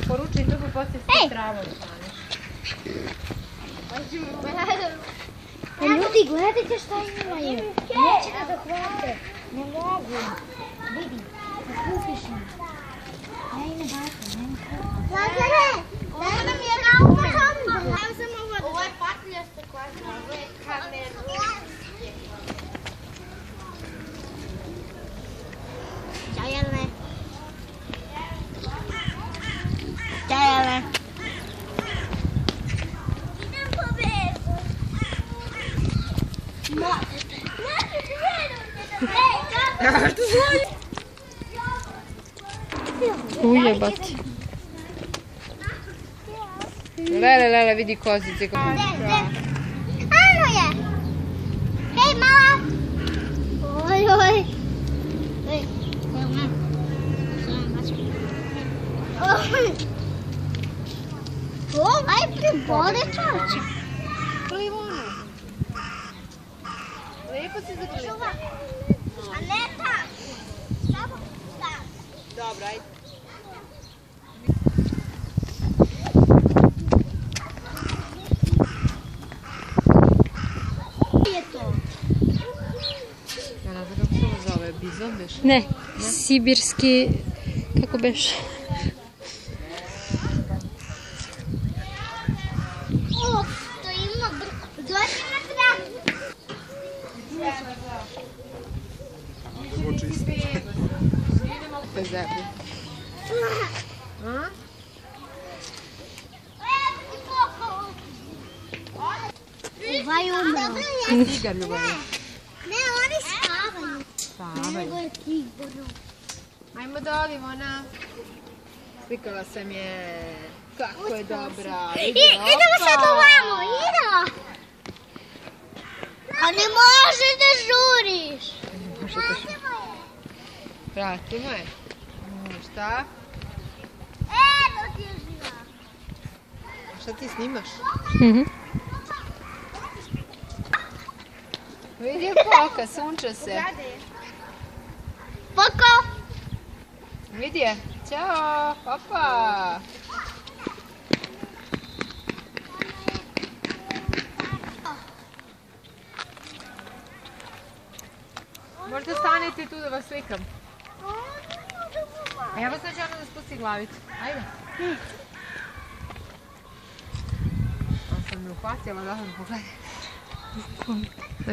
Poruči to pa poslije sve travom staneš. Ljudi, gledajte šta imaju. Neće da dohvate. Ne mogu. Vidi, kupiš mi. Ne ime bati, ne ime kupi. Lazare, daj nam jedan upočan. Ovo je patljasto kvasno, ovo je kameru. Čajane. Čajane. Idem po bezu. Ujebati. Lele, vidi kozice. Ano je. Hej, mala. Oj. Aj pribode čarče. Plivonu. Lijepo si zagrlita. A ne tak. Samo tak. Dobro, ajde. Je to? Ja ne znam kako se ovo zove, bizon beš? Ne, sibirski, kako beš? O, to ima dođi na trak. Idemo po zemlji. Ovaj umro. Tigar ljubavi. Ne, oni spavaju. Spavaju. Nego je tigar. Ajmo da odimo na... Slikala sam je. Kako je dobra. Idemo sad ovamo, idemo. A ne možeš da žuriš. Pratimo je. Šta? Evo ti je živa. Šta ti snimaš? Vidi je koka, sunča se. Poko. Vidi je. Ćao. Opa. Možda stanete tu da vas slikam. A ja vas neću ono da spusti glavicu. Ajde. On sam me uhvatila, da sam pogledaj. Da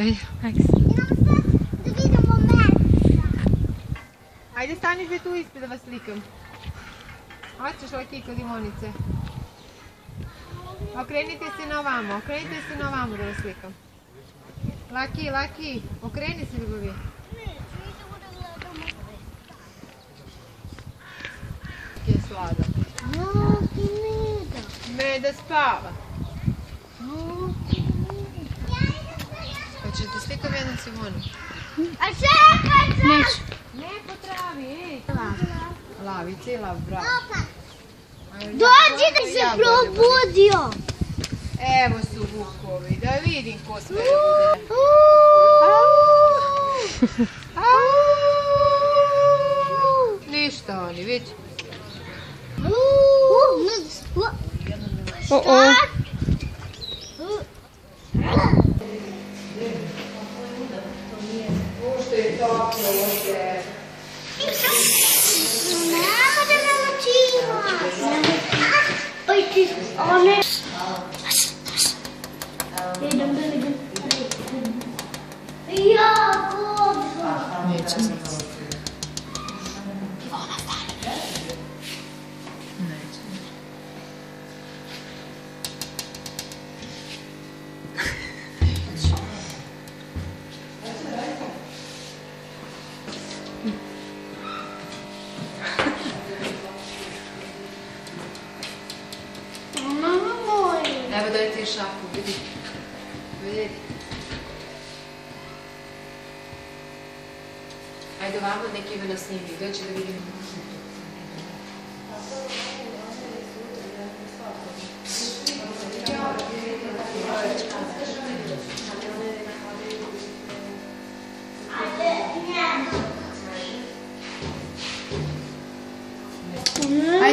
vidimo mene. Ajde staniš vi tu ispred da vas slikam. Hoćeš Laki kod Ivonice? Okrenite se na ovamo, da vas slikam. Laki, okreni se ljubavi. Je sladak. Meda spava. Hoćeš da slikam jednu Simonu? A čekaj! Neću. Ne po travi, ej. Lavi, cijela brava. Dođi da se probudio. Evo su vukovi, da vidim ko sve bude. Ništa oni, vidi. Ušte je toplo ovdje. Nema da me močiva. Oj ti, one. Idem da vidim. Jako dobro. Neće se. Ivona, stani. Neće. Evo daj ti šapu, vidi. Vidi. Ajde ovamo neki me nas snimi, doći da vidimo.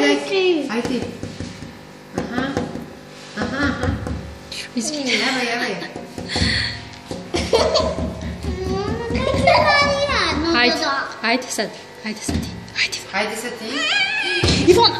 daj. Aj ti. Aha. Izvini. Evo. Ajde sad. Ajde sad ti. Ajde sad ti. Ivona!